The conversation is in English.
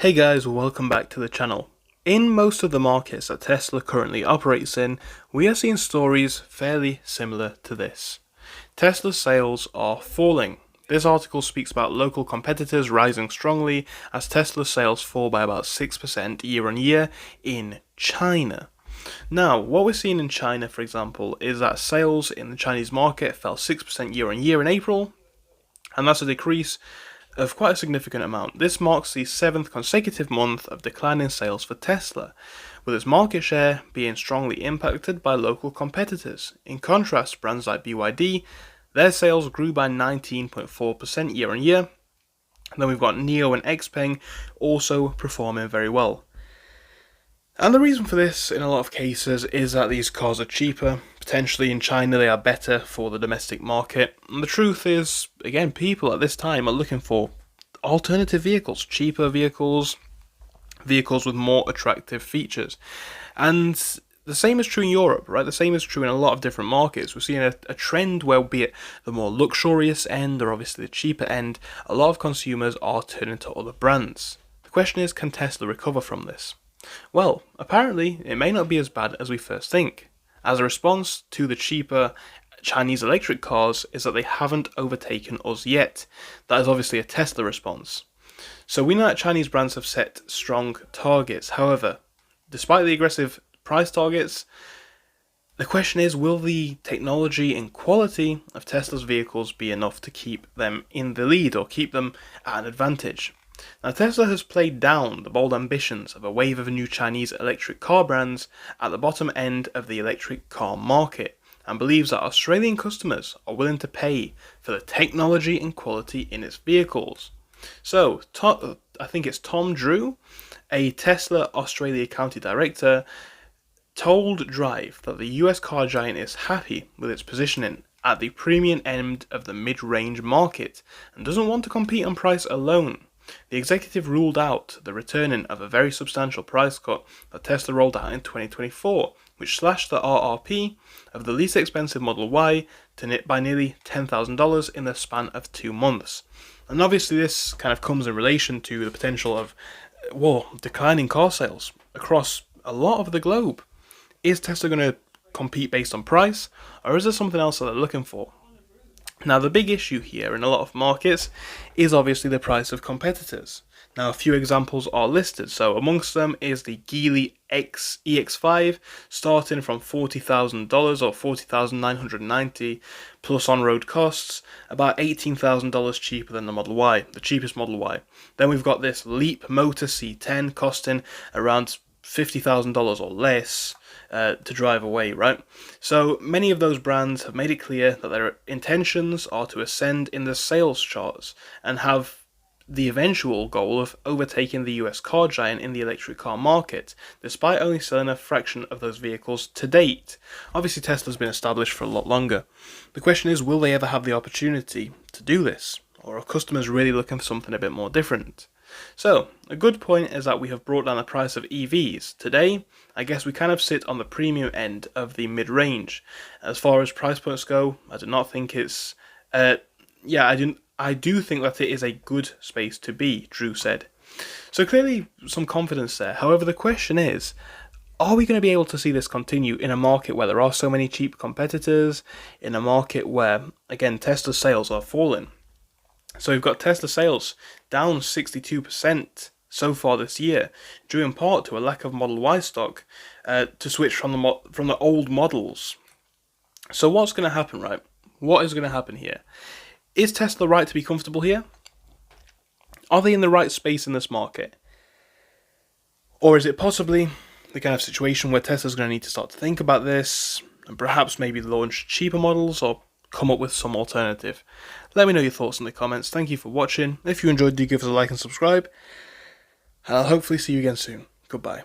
Hey guys, welcome back to the channel. In most of the markets that Tesla currently operates in, we are seeing stories fairly similar to this. Tesla's sales are falling. This article speaks about local competitors rising strongly as Tesla's sales fall by about 6% year on year in China. Now, what we're seeing in China, for example, is that sales in the Chinese market fell 6% year on year in April, and that's a decrease of quite a significant amount. This marks the 7th consecutive month of declining sales for Tesla, with its market share being strongly impacted by local competitors. In contrast, brands like BYD, their sales grew by 19.4% year on year. And then we've got NIO and XPeng also performing very well. And the reason for this, in a lot of cases, is that these cars are cheaper. Potentially in China they are better for the domestic market. And the truth is, again, people at this time are looking for alternative vehicles, cheaper vehicles, vehicles with more attractive features. And the same is true in Europe, right? The same is true in a lot of different markets. We're seeing a trend where, be it the more luxurious end or obviously the cheaper end, a lot of consumers are turning to other brands. The question is, can Tesla recover from this? Well, apparently it may not be as bad as we first think. As a response to the cheaper Chinese electric cars is that they haven't overtaken us yet. That is obviously a Tesla response. So we know that Chinese brands have set strong targets. However, despite the aggressive price targets, the question is, will the technology and quality of Tesla's vehicles be enough to keep them in the lead or keep them at an advantage? Now, Tesla has played down the bold ambitions of a wave of new Chinese electric car brands at the bottom end of the electric car market and believes that Australian customers are willing to pay for the technology and quality in its vehicles. So, I think it's Tom Drew, a Tesla Australia County Director, told Drive that the US car giant is happy with its positioning at the premium end of the mid-range market and doesn't want to compete on price alone. The executive ruled out the returning of a very substantial price cut that Tesla rolled out in 2024, which slashed the RRP of the least expensive Model Y by nearly $10,000 in the span of 2 months. And obviously this kind of comes in relation to the potential of, declining car sales across a lot of the globe. Is Tesla going to compete based on price, or is there something else that they're looking for? Now, the big issue here in a lot of markets is obviously the price of competitors. Now, a few examples are listed. So amongst them is the Geely EX5, starting from $40,000 or $40,990 plus on-road costs, about $18,000 cheaper than the Model Y, the cheapest Model Y. Then we've got this Leap Motor C10 costing around $50,000 or less to drive away, right? So many of those brands have made it clear that their intentions are to ascend in the sales charts and have the eventual goal of overtaking the US car giant in the electric car market, despite only selling a fraction of those vehicles to date. Obviously, Tesla's been established for a lot longer. The question is, will they ever have the opportunity to do this? Or are customers really looking for something a bit more different? So, a good point is that we have brought down the price of EVs. Today, I guess we kind of sit on the premium end of the mid-range. As far as price points go, I do not think it's... I do think that it is a good space to be, Drew said. So clearly, some confidence there. However, the question is, are we going to be able to see this continue in a market where there are so many cheap competitors, in a market where, again, Tesla sales are falling? So we've got Tesla sales down 62% so far this year, due in part to a lack of Model Y stock to switch from the old models. So what's going to happen, right? What is going to happen here? Is Tesla right to be comfortable here? Are they in the right space in this market? Or is it possibly the kind of situation where Tesla's going to need to start to think about this and perhaps maybe launch cheaper models or come up with some alternative? Let me know your thoughts in the comments. Thank you for watching. If you enjoyed, do give us a like and subscribe. And I'll hopefully see you again soon. Goodbye.